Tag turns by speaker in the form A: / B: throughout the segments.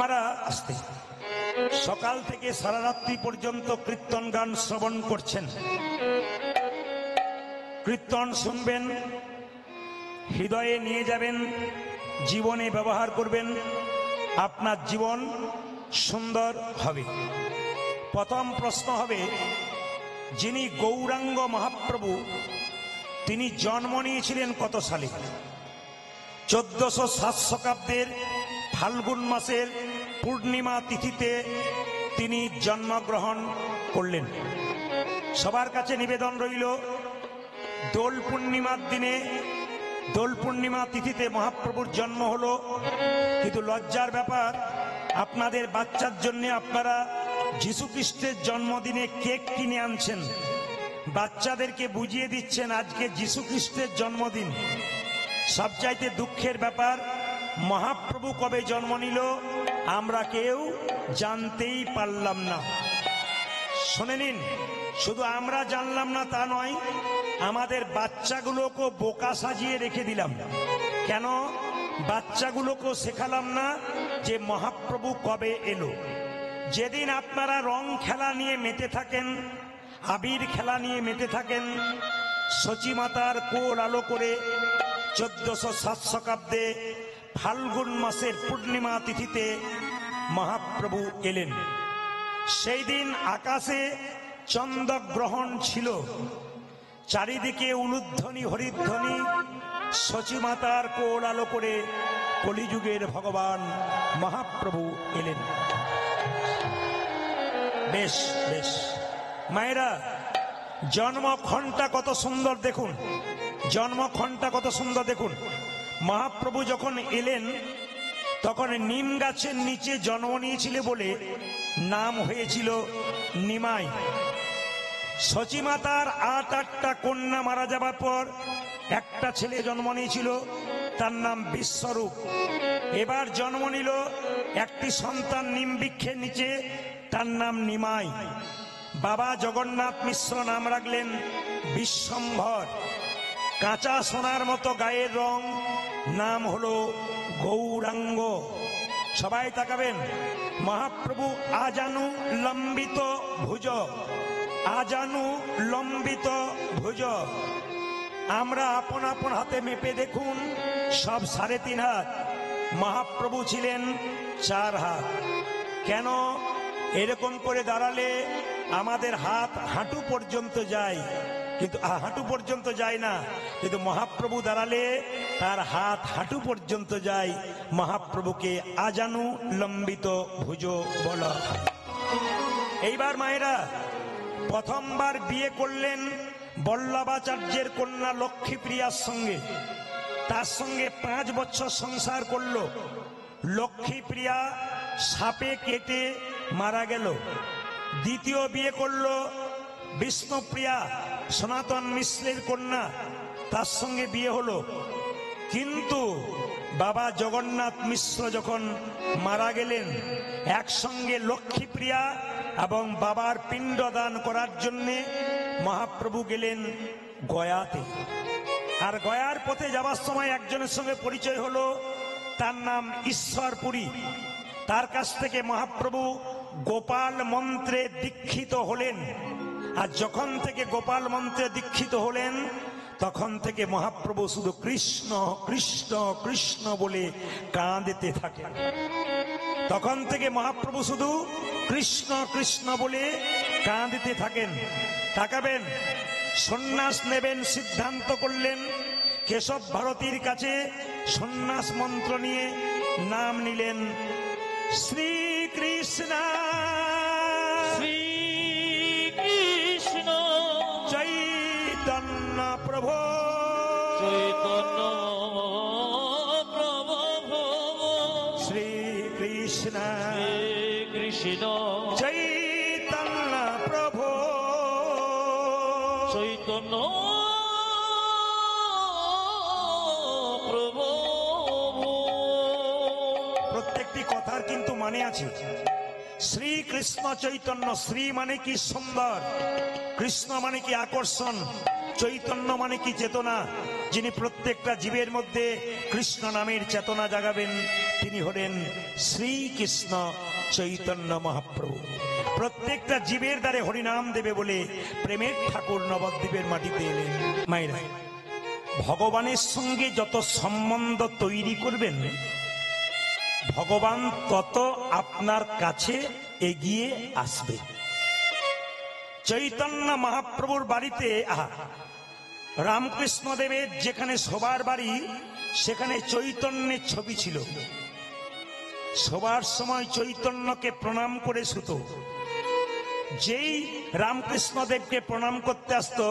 A: আপনারা আসতে সকাল থেকে সারা রাত্রি পর্যন্ত কীর্তন গান শ্রবণ করছেন, কীর্তন শুনবেন, হৃদয়ে নিয়ে যাবেন, জীবনে ব্যবহার করবেন, আপনার জীবন সুন্দর হবে। প্রথম প্রশ্ন হবে, যিনি গৌরাঙ্গ মহাপ্রভু তিনি জন্ম নিয়েছিলেন কত সালে? 1407 শতাব্দের ফাল্গুন মাসের পূর্ণিমা তিথিতে তিনি জন্মগ্রহণ করলেন। সবার কাছে নিবেদন রইল, দোল পূর্ণিমার দিনে, দোল পূর্ণিমা তিথিতে মহাপ্রভুর জন্ম হলো, কিন্তু লজ্জার ব্যাপার আপনাদের বাচ্চার জন্য আপনারা যীশু খ্রিস্টের জন্মদিনে কেক কিনে আনছেন, বাচ্চাদেরকে বুঝিয়ে দিচ্ছেন আজকে যীশু খ্রিস্টের জন্মদিন। সবচাইতে দুঃখের ব্যাপার, মহাপ্রভু কবে জন্ম নিল আমরা কেউ জানতেই পারলাম না। শুনে নিন, শুধু আমরা জানলাম না তা নয়, আমাদের বাচ্চাগুলোকে বোকা সাজিয়ে রেখে দিলাম। কেন? বাচ্চাগুলোকে শেখালাম না যে মহাপ্রভু কবে এলো। যেদিন আপনারা রং খেলা নিয়ে মেতে থাকেন, আবির খেলা নিয়ে মেতে থাকেন, সচী মাতার কোল আলো করে 1407 শতাব্দে ফাল্গুন মাসের পূর্ণিমা তিথিতে মহাপ্রভু এলেন। সেই দিন আকাশে চন্দ্রগ্রহণ ছিল, চারিদিকে উলুধ্বনি হরিধ্বনি, সচী মাতার কোল আলো করে কলিযুগের ভগবান মহাপ্রভু এলেন। বেশ বেশ মায়েরা, জন্মক্ষণটা কত সুন্দর দেখুন, জন্মক্ষণটা কত সুন্দর দেখুন। মহাপ্রভু যখন এলেন তখন নিম গাছের নিচে জন্ম নিয়েছিল বলে নাম হয়েছিল নিমাই। সচী মাতার 8টা কন্যা মারা যাবার পর একটা ছেলে জন্ম নিয়েছিল, তার নাম বিশ্বরূপ। এবার জন্ম নিল একটি সন্তান নিম বৃক্ষের নিচে, তার নাম নিমাই। বাবা জগন্নাথ মিশ্র নাম রাখলেন বিশ্বম্ভর। কাঁচা সোনার মতো গায়ের রং, নাম হলো গৌরাঙ্গ। সবাই তাকাবেন, মহাপ্রভু আজানু লম্বিত ভুজ, আজানু লম্বিত ভুজ। আমরা আপন আপন হাতে মেপে দেখুন, সব 3.5 হাত, মহাপ্রভু ছিলেন 4 হাত। কেন? এরকম করে দাঁড়ালে আমাদের হাত হাঁটু পর্যন্ত যায়, কিন্তু হাঁটু পর্যন্ত যায় না, কিন্তু মহাপ্রভু দাঁড়ালে তার হাত হাঁটু পর্যন্ত যায়। মহাপ্রভুকে আজানু লম্বিত ভুজ বলা। এইবার মায়েরা, প্রথমবার বিয়ে করলেন বল্লভাচার্যের কন্যা লক্ষ্মীপ্রিয়ার সঙ্গে, তার সঙ্গে 5 বছর সংসার করল। লক্ষ্মীপ্রিয়া সাপে কেটে মারা গেল। দ্বিতীয় বিয়ে করল বিষ্ণুপ্রিয়া, সনাতন মিশ্রের কন্যা, তার সঙ্গে বিয়ে হলো। কিন্তু বাবা জগন্নাথ মিশ্র যখন মারা গেলেন, একসঙ্গে লক্ষ্মীপ্রিয়া এবং বাবার পিণ্ডদান করার জন্যে মহাপ্রভু গেলেন গয়াতে। আর গয়ার পথে যাবার সময় একজনের সঙ্গে পরিচয় হলো, তার নাম ঈশ্বরপুরী। তার কাছ থেকে মহাপ্রভু গোপাল মন্ত্রে দীক্ষিত হলেন। আর যখন থেকে গোপাল মন্ত্রে দীক্ষিত হলেন, তখন থেকে মহাপ্রভু শুধু কৃষ্ণ কৃষ্ণ কৃষ্ণ বলে কাঁদতে থাকেন। তখন থেকে মহাপ্রভু শুধু কৃষ্ণ কৃষ্ণ বলে কাঁদতে থাকেন। তাকাবেন, সন্ন্যাস নেবেন সিদ্ধান্ত করলেন, কেশব ভারতীর কাছে সন্ন্যাস মন্ত্র নিয়ে নাম নিলেন শ্রীকৃষ্ণ
B: শ্রীকৃষ্ণ
A: চৈতন্য প্রভু
B: চৈতন্য প্রভু
A: শ্রীকৃষ্ণ
B: শ্রীকৃষ্ণ
A: চৈতন্য প্রভু
B: চৈতন্য প্রভু।
A: প্রত্যেকটি কথার কিন্তু মানে আছে। শ্রীকৃষ্ণ চৈতন্য, শ্রী মানে কি সুন্দর, কৃষ্ণ মানে কি আকর্ষণ, চৈতন্য মানে কি চেতনা, যিনি প্রত্যেকটা জীবের মধ্যে কৃষ্ণ নামের চেতনা জাগাবেন, তিনি হলেন শ্রীকৃষ্ণ চৈতন্য মহাপ্রভু। প্রত্যেকটা জীবের দ্বারে হরিনাম দেবে বলে প্রেমের ঠাকুর নবদ্বীপের মাটিতে এলেন। মায়েরা, ভগবানের সঙ্গে যত সম্বন্ধ তৈরি করবেন, ভগবান তত আপনার কাছে এগিয়ে আসবে। চৈতন্য মহাপ্রভুর বাড়িতে রামকৃষ্ণ দেবের যেখানে শোবার বাড়ি, সেখানে চৈতন্যের ছবি ছিল। শোবার সময় চৈতন্যকে প্রণাম করে শুতো। যেই রামকৃষ্ণ দেবকে প্রণাম করতে আসতো,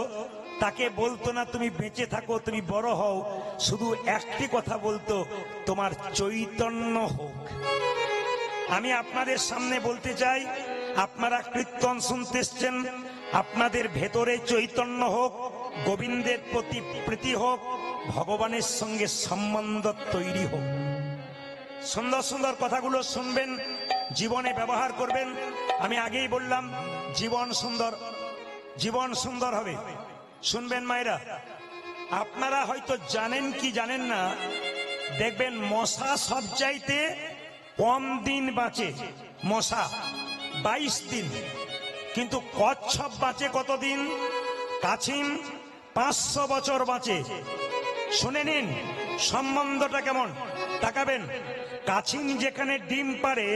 A: তাকে বলতো না তুমি বেঁচে থাকো, তুমি বড় হও, শুধু একটি কথা বলতো, তোমার চৈতন্য হোক। আমি আপনাদের সামনে বলতে চাই, আপনারা কীর্তন শুনতে এসছেন, আপনাদের ভেতরে চৈতন্য হোক, গোবিন্দের প্রতি প্রীতি হোক, ভগবানের সঙ্গে সম্বন্ধ তৈরি হোক। সুন্দর সুন্দর কথাগুলো শুনবেন, জীবনে ব্যবহার করবেন। আমি আগেই বললাম, জীবন সুন্দর, জীবন সুন্দর হবে। শুনবেন মায়েরা, আপনারা হয়তো জানেন কি জানেন না, দেখবেন মশা সব চাইতে কম দিন বাঁচে। মশা 22 দিন, কিন্তু কচ্ছপ বাঁচে কতদিন? কাছিম 500 বছর বাঁচে। শুনে নিন সম্বন্ধটা কেমন, তাকাবেন। কাছিম যেখানে ডিম পাড়ে,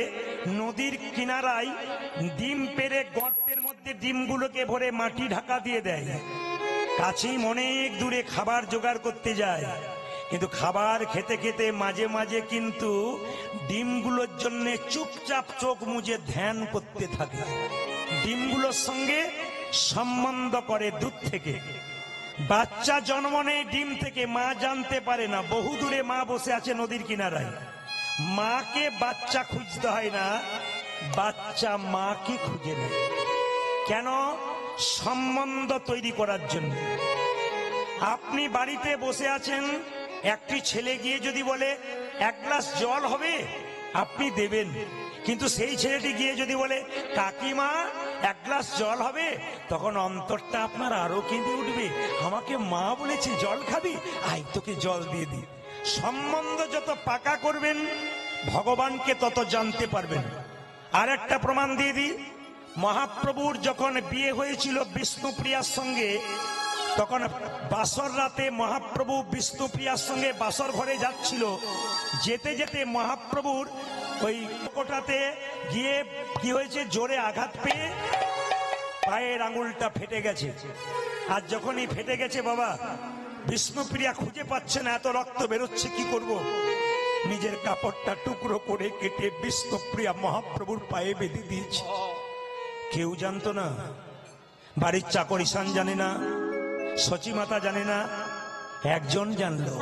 A: নদীর কিনারায় ডিম পেড়ে গর্তের মধ্যে ডিমগুলোকে ভরে মাটি ঢাকা দিয়ে দেয়। কাছিম অনেক দূরে খাবার জোগাড় করতে যায়, কিন্তু খাবার খেতে খেতে মাঝে মাঝে কিন্তু ডিমগুলোর জন্য চুপচাপ চোখ মুজে ধ্যান করতে থাকে। ডিমগুলোর সঙ্গে সম্বন্ধ করে দূর থেকে। বাচ্চা জন্ম নেয় ডিম থেকে, মা জানতে পারে না, বহু দূরে মা বসে আছে নদীর কিনারায়। মাকে বাচ্চা খুঁজতে হয় না, বাচ্চা মাকে খুঁজে নেয়। কেন? সম্বন্ধ তৈরি করার জন্য। আপনি বাড়িতে বসে আছেন, একটি ছেলে গিয়ে যদি বলে 1 গ্লাস জল হবে, আপনি দেবেন। কিন্তু সেই ছেলেটি গিয়ে যদি বলে কাকিমা 1 গ্লাস জল হবে, তখন অন্তরটা আপনার আরো কেঁদে উঠবে, আমাকে মা বলেছে জল খাবি, আই তোকে জল দিয়ে দি। সম্বন্ধ যত পাকা করবেন, ভগবানকে তত জানতে পারবেন। আর একটা প্রমাণ দিয়ে দিই, মহাপ্রভুর যখন বিয়ে হয়েছিল বিষ্ণুপ্রিয়ার সঙ্গে, তখন বাসর রাতে মহাপ্রভু বিষ্ণুপ্রিয়ার সঙ্গে বাসর ঘরে যাচ্ছিল। যেতে যেতে মহাপ্রভুর ওই কোটাতে গিয়ে কি হয়েছে, জোরে আঘাত পেয়ে পায়ের আঙুলটা ফেটে গেছে। আর যখনই ফেটে গেছে, বাবা বিষ্ণুপ্রিয়া খুঁজে পাচ্ছে না, এত রক্ত বেরোচ্ছে, কি করব? নিজের কাপড়টা টুকরো করে কেটে বিষ্ণুপ্রিয়া মহাপ্রভুর পায়ে বেঁধে দিয়েছে। কেউ জানতো না, বাড়ির চাকর ঈশান জানে না, সচিমাতা জানে না, একজন জানলো,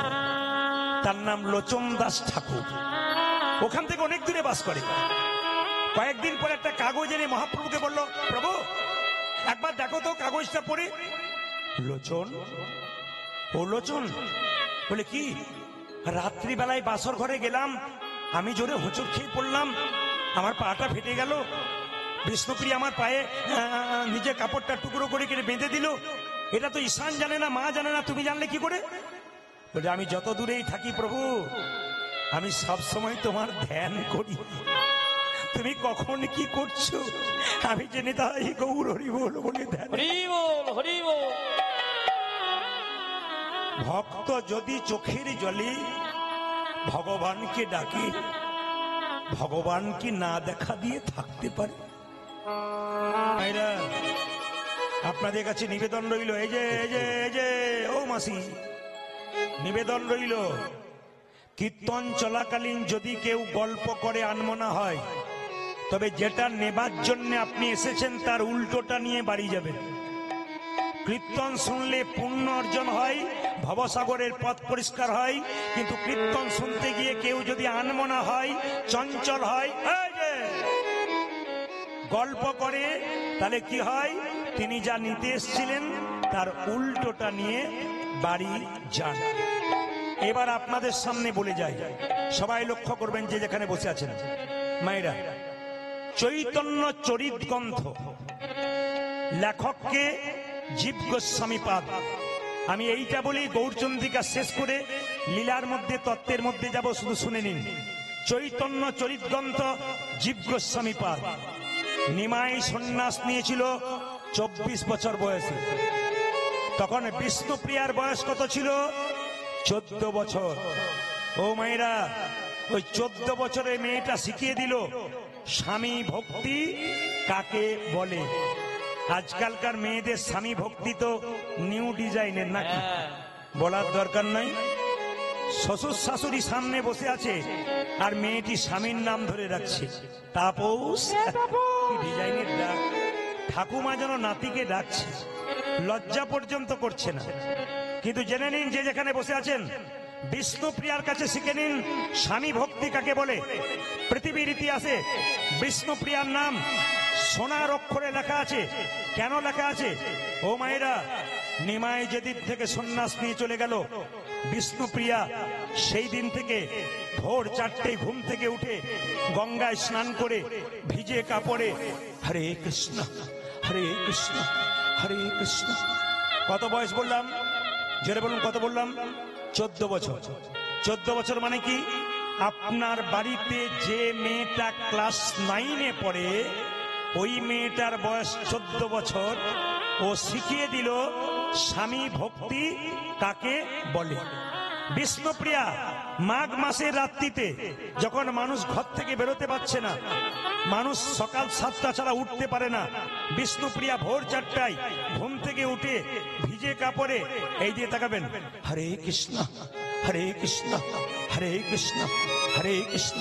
A: তার নাম লোচন দাস ঠাকুর। ওখান থেকে অনেক দূরে বাস করে। কয়েকদিন পর একটা কাগজ এনে মহাপ্রভুকে বললো, প্রভু একবার দেখো তো কাগজটা পড়ে। লোচন, ও লোচন বলে কি? রাত্রিবেলায় বাসর ঘরে গেলাম, আমি জোরে হোঁচট খেয়ে পড়লাম, আমার পাটা ফেটে গেল। বিষ্ণুপ্রিয়া আমার পায়ে নিজের কাপড়টা টুকরো করে কেটে বেঁধে দিল। এটা তো ঈশান জানে না, মা জানে না, তুমি জানলে কি করে? বলে আমি যত দূরেই থাকি প্রভু, আমি সব সময় তোমার ধ্যান করি, তুমি কখন কি করছো আমি জেনে তাই গৌর হরি বল বলে ধ্যান। ভক্ত যদি চোখের জলে ভগবানকে ডাকে, ভগবানকে না দেখা দিয়ে থাকতে পারে? আপনাদের কাছে নিবেদন রইল, এই যে ও মাসি, নিবেদন রইল, কীর্তন চলাকালীন যদি কেউ গল্প করে আনমনা হয়, তবে যেটা নেবার জন্য আপনি এসেছেন তার উল্টোটা নিয়ে বাড়ি যাবেন। কীর্তন শুনলে পুণ্য অর্জন হয়, ভবসাগরের পথ পরিষ্কার হয়, কিন্তু কীর্তন শুনতে গিয়ে কেউ যদি আনমনা হয়, চঞ্চল হয়, গল্প করে, তাহলে কি হয়? তিনি যা নিতে এসেছিলেন তার উল্টোটা নিয়ে বাড়ি যান। এবার আপনাদের সামনে বলে যাই, সবাই লক্ষ্য করবেন যে যেখানে বসে আছেন মায়েরা। চৈতন্য চরিত গ্রন্থ, লেখককে জীব গোস্বামী পাদ। আমি এইটা বলি, গৌরচন্দ্রিকা শেষ করে লীলার মধ্যে তত্ত্বের মধ্যে যাব, শুধু শুনে নিন। চৈতন্য চরিতগ্রন্থ জীব গোস্বামী পাদ। নিমাই সন্ন্যাস নিয়েছিল 24 বছর বয়সে। তখন বিষ্ণুপ্রিয়ার বয়স কত ছিল? 14 বছর। ও মায়েরা, ওই 14 বছরের মেয়েটা শিখিয়ে দিল স্বামী ভক্তি কাকে বলে। আজকালকার মেয়েদের স্বামী ভক্তি তো নিউ ডিজাইনের, নাকি? বলার দরকার নাই। শ্বশুর শাশুড়ি সামনে বসে আছে আর মেয়েটি স্বামীর নাম ধরে রাখছে। তাপস, কি ডিজাইনের ডাক! ঠাকুমা যেন নাতিকে ডাকছে, লজ্জা পর্যন্ত করছে না। কিন্তু জেনে নিন, যে যেখানে বসে আছেন, বিষ্ণুপ্রিয়ার কাছে শিখে নিন স্বামী ভক্তি কাকে বলে। পৃথিবীর ইতিহাসে বিষ্ণুপ্রিয়ার নাম সোনার অক্ষরে লেখা আছে। কেন লেখা আছে? ও মায়েরা, নিমাই যেদিন থেকে সন্ন্যাস নিয়ে চলে গেল, বিষ্ণুপ্রিয়া সেই দিন থেকে ভোর 4টে ঘুম থেকে উঠে গঙ্গায় স্নান করে ভিজে কাপড়ে হরে কৃষ্ণ হরে কৃষ্ণ হরে কৃষ্ণ। কত বয়স বললাম? জোরে বলুন, কত বললাম? 14 বছর। 14 বছর মানে কি? আপনার বাড়িতে যে মেয়েটা ক্লাস 9-এ পড়ে, ওই মেয়েটার বয়স 14 বছর। ও শিখিয়ে দিল স্বামী ভক্তি কাকে বলে। বিষ্ণুপ্রিয়া মাঘ মাসের রাত্রিতে, যখন মানুষ ঘর থেকে বেরোতে পারছে না, মানুষ সকাল 7টা ছাড়া উঠতে পারে না, বিষ্ণুপ্রিয়া ভোর 4টায় ঘুম থেকে উঠে ভিজে কাপড়ে এই দিয়ে তাকাবেন, হরে কৃষ্ণ হরে কৃষ্ণ হরে কৃষ্ণ হরে কৃষ্ণ।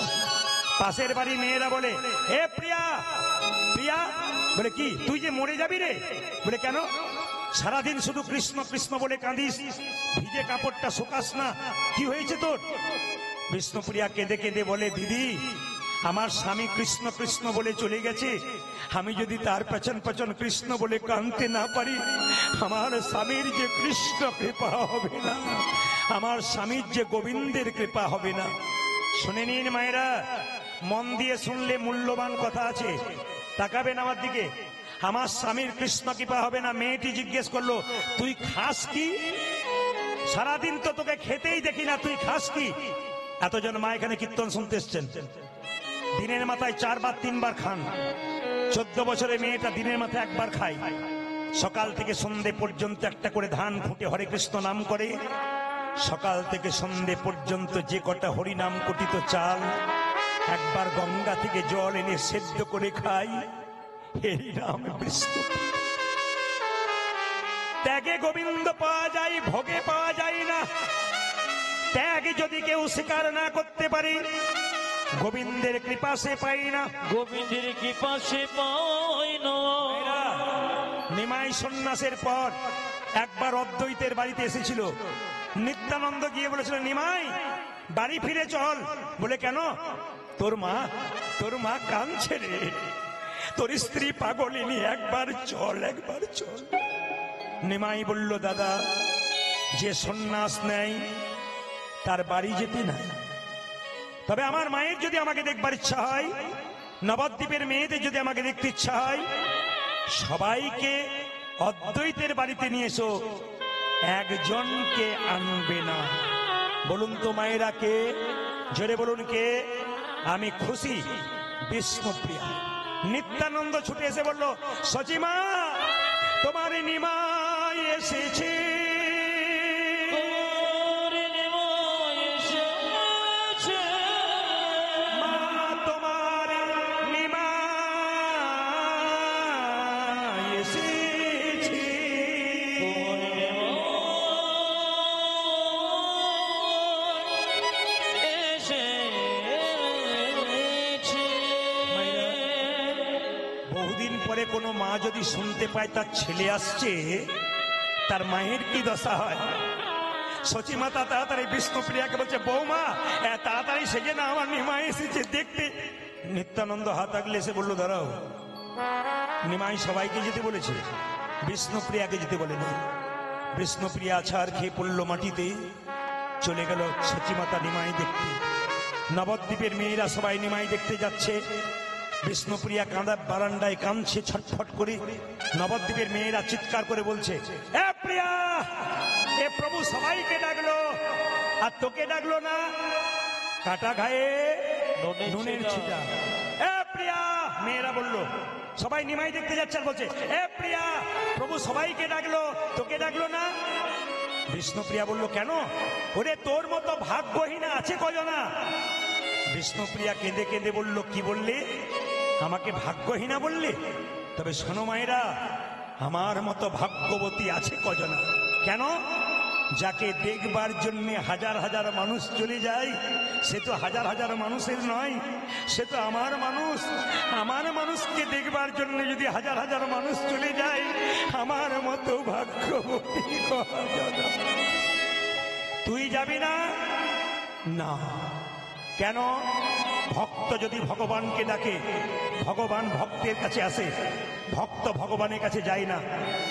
A: পাশের বাড়ি মেয়েরা বলে, হে প্রিয়া প্রিয়া, বলে কি তুই যে মরে যাবি রে? বলে কেন? সারাদিন শুধু কৃষ্ণ কৃষ্ণ বলে কাঁদিস, ভিজে কাপড়টা শুকাস না, কি হয়েছে তোর? বিষ্ণুপ্রিয়া কেঁদে কেঁদে বলে, দিদি আমার স্বামী কৃষ্ণ কৃষ্ণ বলে চলে গেছে, আমি যদি তার পেছন পেছন কৃষ্ণ বলে কাঁদতে না পারি, আমার স্বামীর যে কৃষ্ণ কৃপা হবে না, আমার স্বামীর যে গোবিন্দের কৃপা হবে না। শুনে নিন মায়েরা, মন দিয়ে শুনলে মূল্যবান কথা আছে। তাকাবেন আমার দিকে, আমার স্বামীর কৃষ্ণ কৃপা হবে না। মেয়েটি জিজ্ঞেস করলো, তুই খাস কি? সারাদিন তো তোকে খেতেই দেখি না, তুই খাস কি? এতজন মা এখানে কীর্তন শুনতে এসছেন, দিনের মাথায় 4 বার 3 বার খান। 14 বছরের মেয়েটা দিনের মাথায় 1 বার খায়। সকাল থেকে সন্ধে পর্যন্ত একটা করে ধান খুঁটে হরে কৃষ্ণ নাম করে। সকাল থেকে সন্ধে পর্যন্ত যে কটা হরি নাম কটিত চাল, একবার গঙ্গা থেকে জল এনে সেদ্ধ করে খাই। এই নাম বিষ্ণু। ত্যাগে গোবিন্দ পাওয়া যায়, ভোগে পাওয়া যায় না। ত্যাগ যদি কেউ স্বীকার না করতে পারে, গোবিন্দের কৃপা সে পাই না।
B: গোবিন্দের কৃপা সে পাই না।
A: নিমাই সন্ন্যাসের পর একবার অদ্বৈতের বাড়িতে এসেছিল। নিত্যানন্দ গিয়ে বলেছিল, নিমাই বাড়ি ফিরে চল। বলে কেন? তোর মা কাঁদছে রে, তোর স্ত্রী পাগলিনী, একবার চল একবার চল। নিমাই বলল, দাদা যে সন্ন্যাস নেয় তার বাড়ি যেতে না, তবে আমার মায়ের যদি আমাকে দেখবার ইচ্ছা হয়, নবদ্বীপের মেয়েদের যদি আমাকে দেখতে ইচ্ছা হয়, সবাইকে অদ্বৈতের বাড়িতে নিয়ে এসো, একজনকে আনবে না। বলুন তো মায়েরা কে? জোরে বলুন কে? আমি খুশি, বিষ্ণুপ্রিয়া। নিত্যানন্দ ছুটে এসে বলল, সচিমা তোমার নিমাই এসেছে। কোনো মা যদি শুনতে পায় তার ছেলে আসছে, তার মায়ের কি দশা হয়? সচিমাতা তাড়াতাড়ি বিষ্ণুপ্রিয়াকে বলছে, বৌমা তাড়াতাড়ি সেজে না, আমার নিমাই এসেছে দেখতে। নিত্যানন্দ হাত আগলে এসে বললো, দাঁড়াও, নিমাই সবাইকে যেতে বলেছে, বিষ্ণুপ্রিয়াকে যেতে বলেনি। বিষ্ণুপ্রিয়া আছাড় খেয়ে পড়লো মাটিতে, চলে গেল সচিমাতা নিমাই দেখতে। নবদ্বীপের মেয়েরা সবাই নিমাই দেখতে যাচ্ছে। বিষ্ণুপ্রিয়া কাঁদা বারান্দায় কাঁদছে ছটফট করে। নবদ্বীপের মেয়েরা চিৎকার করে বলছে, এ প্রিয়া, এ প্রভু সবাইকে ডাকলো, আর তোকে ডাকলো না, কাটা ঘায়ে নুনের ছিটা। এ প্রিয়া, মেয়েরা বলল, সবাই নিমাই দেখতে যাচ্ছে আর বলছে, এ প্রিয়া, প্রভু সবাইকে ডাকলো, তোকে ডাকলো না? বিষ্ণুপ্রিয়া বলল, কেন? ওরে তোর মতো ভাগ্যহীনা আছে কজনা? বিষ্ণুপ্রিয়া কেঁদে কেঁদে বলল, কি বললে? আমাকে ভাগ্যহীনা বললে? তবে শোনো মায়েরা, আমার মতো ভাগ্যবতী আছে কজনা? কেন? যাকে দেখবার জন্য হাজার হাজার মানুষ চলে যায়, সে তো হাজার হাজার মানুষের নয়, সে তো আমার মানুষ। আমার মানুষকে দেখবার জন্য যদি হাজার হাজার মানুষ চলে যায়, আমার মতো ভাগ্যবতী কজনা। তুই যাবি না? না। কেন? ভক্ত যদি ভগবানকে ডাকে, ভগবান ভক্তের কাছে আসে, ভক্ত ভগবানের কাছে যায় না।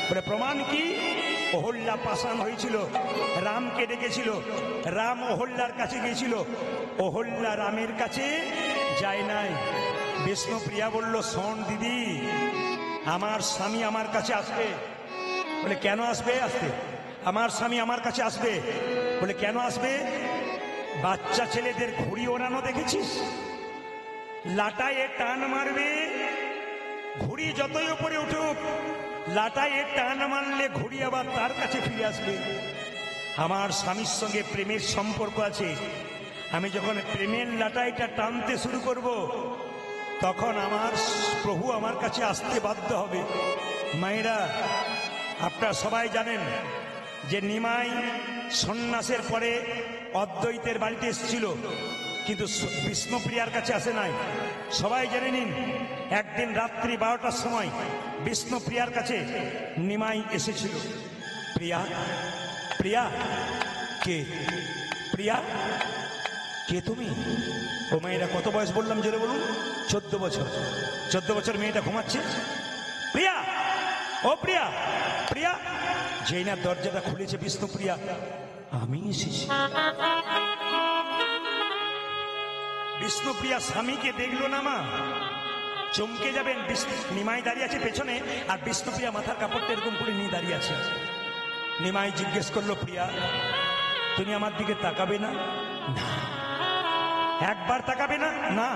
A: বলে প্রমাণ কি? অহল্যা পাষাণ হয়েছিল, রামকে ডেকেছিল, রাম অহল্যার কাছে গিয়েছিল, অহল্যা রামের কাছে যায় নাই। বিষ্ণুপ্রিয়া বলল, শোন দিদি, আমার স্বামী আমার কাছে আসবে। বলে কেন আসবে? আসবে, আমার স্বামী আমার কাছে আসবে। বলে কেন আসবে? বাচ্চা ছেলেদের ঘুড়ি ওড়ানো দেখেছিস? লাটায় টান মারবে, ঘুড়ি যতই উপরে উঠুক, লাটায় টান মারলে ঘুড়ি আবার তার কাছে ফিরে আসবে। আমার স্বামীর সঙ্গে প্রেমের সম্পর্ক আছে। আমি যখন প্রেমের লাটাইটা টানতে শুরু করব, তখন আমার প্রভু আমার কাছে আসতে বাধ্য হবে। মায়েরা, আপনারা সবাই জানেন যে নিমাই সন্ন্যাসের পরে অদ্বৈতের বাড়িতে এসেছিল, কিন্তু বিষ্ণুপ্রিয়ার কাছে আসে নাই। সবাই জেনে নিন, একদিন রাত্রি 12টার সময় বিষ্ণুপ্রিয়ার কাছে নিমাই এসেছিল। প্রিয়া, প্রিয়া, কে? প্রিয়া, কে তুমি? ও মেয়েরা, কত বয়স বললাম জোরে বলুন? 14 বছর। 14 বছর মেয়েটা ঘুমাচ্ছে। প্রিয়া, ও প্রিয়া, প্রিয়া। যেই না দরজাটা খুলেছে বিষ্ণুপ্রিয়া, আমি এসেছি। বিষ্ণুপ্রিয়া স্বামীকে দেখলো না মা, চমকে যাবেন। নিমাই দাঁড়িয়ে আছে পেছনে, আর বিষ্ণুপ্রিয়া মাথার কাপড়টা এরকম করে নিয়ে দাঁড়িয়ে আছে। নিমাই জিজ্ঞেস করলো, প্রিয়া, তুমি আমার দিকে তাকাবে না? না। একবার তাকাবে না? না।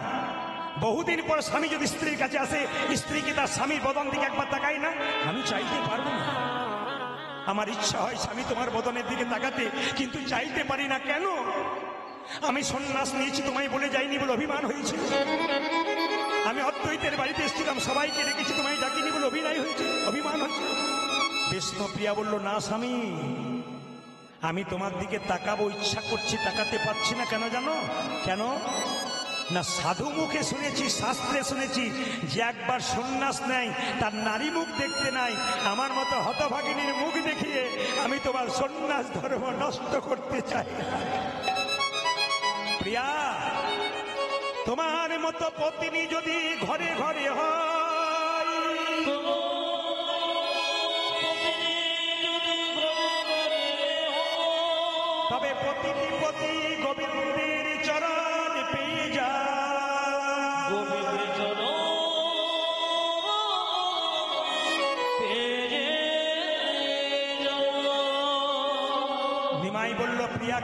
A: বহুদিন পর স্বামী যদি স্ত্রীর কাছে আসে, স্ত্রীকে তার স্বামীর বদন দিকে একবার তাকায় না? আমি চাইতে পারবো না। আমার ইচ্ছা হয় স্বামী তোমার বদনের দিকে তাকাতে, কিন্তু চাইতে পারি না। কেন? আমি সন্ন্যাস নিয়েছি তোমায় বলে যাইনি বলে অভিমান হয়েছে। আমি অদ্বৈতের বাড়িতে এসেছিলাম, সবাইকে রেখেছি, তোমায় ডাকিনি বলে অভিনয় হয়েছে, অভিমান হয়েছে। বিষ্ণুপ্রিয়া বলল, না স্বামী, আমি তোমার দিকে তাকাবো, ইচ্ছা করছি, তাকাতে পারছি না। কেন জানো? কেন না, সাধু মুখে শুনেছি, শাস্ত্রে শুনেছি যে একবার সন্ন্যাস নেয় তার নারী মুখ দেখতে নাই। আমার মতো হতভাগিনীর মুখ দেখিয়ে আমি তোমার সন্ন্যাস ধর্ম নষ্ট করতে চাই না। প্রিয়া, তোমার মতো পত্নী যদি ঘরে ঘরে হয়, তবে প্রতিটি পতি গোবিন্দের চরণ পেয়ে যায়। নিমাই বলল, প্রিয়া,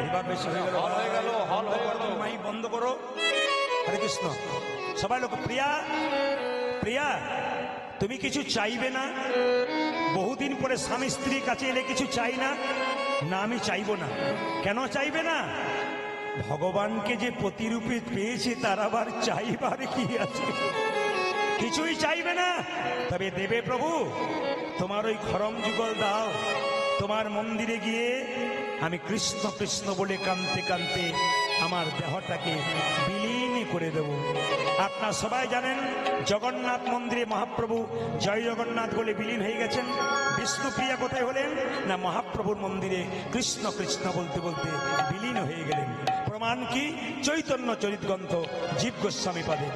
A: এবার বেশি হয়ে গেল, নিমাই বন্ধ করো। হরে কৃষ্ণ। সবাই লোক, প্রিয়া, প্রিয়া, তুমি কিছু চাইবে না? বহুদিন পরে স্বামী স্ত্রীর কাছে এলে কিছু চাই না? না, আমি চাইবো না। কেন চাইবে না? ভগবানকে যে প্রতিরূপে পেয়েছে, তার আবার চাইবার কি আছে? কিছুই চাইবে না। তবে দেবে প্রভু, তোমার ওই খরম যুগল দাও। তোমার মন্দিরে গিয়ে আমি কৃষ্ণ কৃষ্ণ বলে কাঁদতে কাঁদতে আমার দেহটাকে বিলীন করে দেব। আপনারা সবাই জানেন, জগন্নাথ মন্দিরে মহাপ্রভু জয় জগন্নাথ বলে বিলীন হয়ে গেছেন। বিষ্ণুপ্রিয়া কোথায় হলেন? না, মহাপ্রভুর মন্দিরে কৃষ্ণ কৃষ্ণ বলতে বলতে বিলীন হয়ে গেলেন। প্রমাণ কি? চৈতন্য চরিত গ্রন্থ জীব গোস্বামী পাদে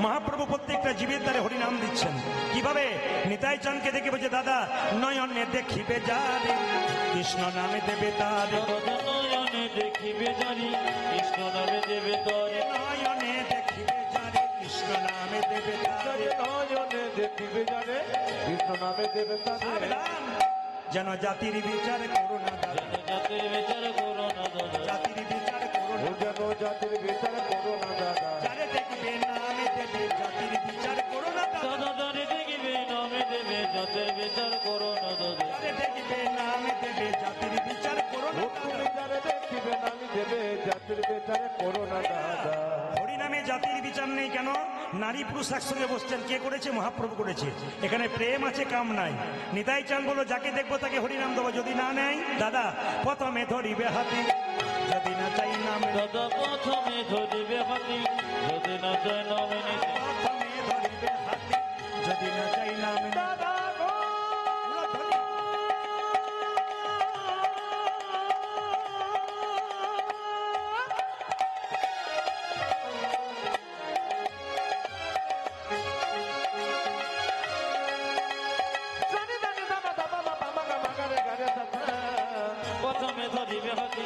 A: মহাপ্রভু প্রত্যেকটা জীবের দ্বারে হরিনাম দিচ্ছেন। কিভাবে? নিতাই চাঁদকে দেখে বলছে, দাদা নয়নে দেখিবে যারে, কৃষ্ণ নামে দেবে তারে।
B: নয়নে দেখিবে যারে, কৃষ্ণ নামে দেবে তারে।
A: নয়নে দেখিবে যারে, কৃষ্ণ নামে দেবে তারে।
C: নয়নে দেখিবে যারে, কৃষ্ণ নামে দেবে তারে।
A: যেন জাতির বিচার করো না দাদা,
B: জাতির বিচার করো না দাদা,
A: জাতি
C: দেখো জাতির বিচার করো না দাদা
A: যারে দেখবে নামে দেবে জাতির বিচার করো না দাদা
B: দাদা যারে দেখবে নামে দেবে জাতের বিচার করো না দাদা
A: যারে দেখবে নামে দেবে জাতির বিচার করো না
C: তুমি
A: দাদা
C: যারে দেখবে নামি দেবে জাতির বিচার করো না দাদা
A: হরিনামে জাতির বিচার নেই কেন? নারী পুরুষ একসঙ্গে বসছেন, কে করেছে? মহাপ্রভু করেছে। এখানে প্রেম আছে, কাম নাই। নিতাই চাঁদ বলো যাকে দেখবো তাকে হরিনাম দেবো, যদি না নেয় দাদা প্রথমে ধরিবে হাতি যদি না চাই নাম
B: দাদা প্রথমে ধরিবে হাতি যদি না চায় নামে নিতে
A: প্রথমে ধরিবে হাতি যদি না চাই নাম
C: দাদা গো
B: প্রথমে ধরিবে হাতি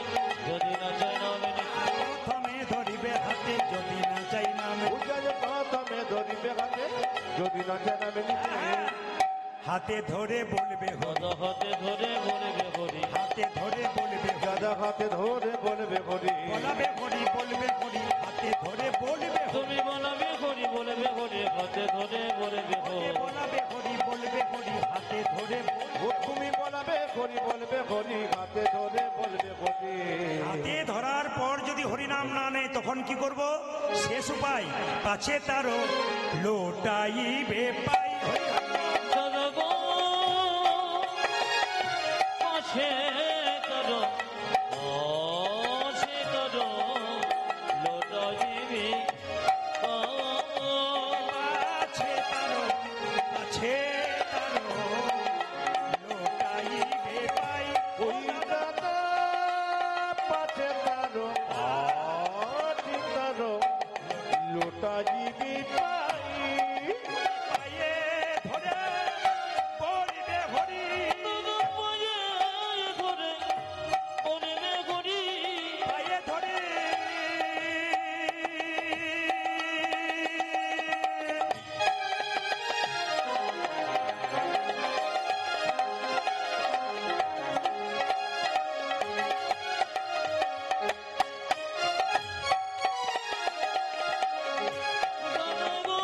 B: যদি না চায় নামে নিতে
A: প্রথমে ধরিবে হাতে যদি না চাই নাম
C: প্রথমে ধরিবে হাতে যদি না জানাবে নিতে
A: হাতে ধরে বলবে হরি
B: দাদা হাতে ধরে বলবে হরি
A: হাতে ধরে বলবে হরি
C: দাদা হাতে ধরে বলবে হরি
A: বলাবে হরি বলবে হরি হাতে ধরে বলবে হরি
B: তুমি বলবে হরি বলবে হরি হাতে ধরে বলবে হরি
A: বলাবে হরি বলবে হরি হাতে ধরে
C: ও তুমি বলাবে হরি বলবে হরি হাতে ধরে বলবে হরি
A: হাতে ধরার পর যদি হরিনাম না নেয় তখন কি করব? শেষ উপায় পাছে তারও লোটাইবে পাই হরি হরি।
B: দাদা গো পাশে করো পাশে করো লোটা দিবি
A: পাছে তারও লোটাইবে পাই
C: ওই দাদা পাছে তারো আটি তারো লোটা জিবি পাই
A: পায়ে ধরে বলবে হরি
B: ধরে বলবে হরি
A: পায়ে ধরে
B: দাদা গো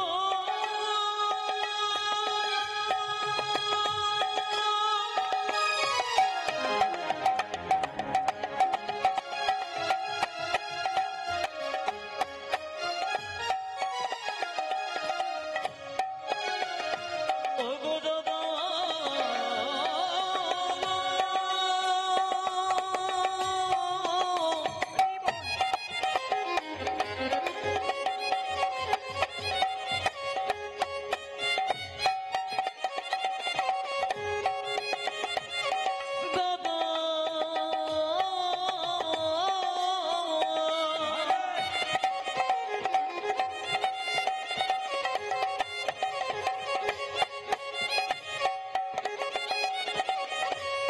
B: ও গো দাদা দাদা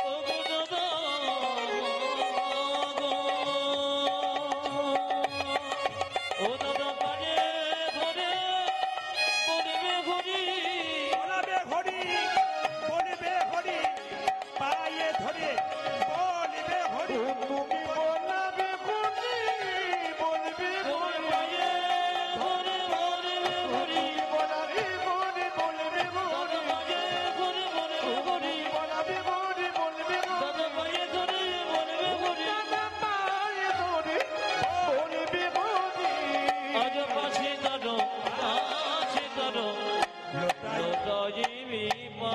B: ও গো দাদা গো ও দাদা পারে ধরে বলবে হরি
A: বলাবে হরি বলবে হরি পায়ে ধরে বলবে হরি
C: তুমি বলাবে হরি বলবে
B: তোর
C: হরি
B: পায়ে ধরে বলবে হরি
C: বলাবে হরি বলবে
B: দাদা
C: হরি
B: পায়ে ধরে বলবে হরি
C: বলাবে হরি বলবে
B: দাদা পায়ে ধরে বলবে হরি
C: দাদা পায়ে ধরে বলবে হরি
B: আজ পাশে ধরো লোটা জিবি মা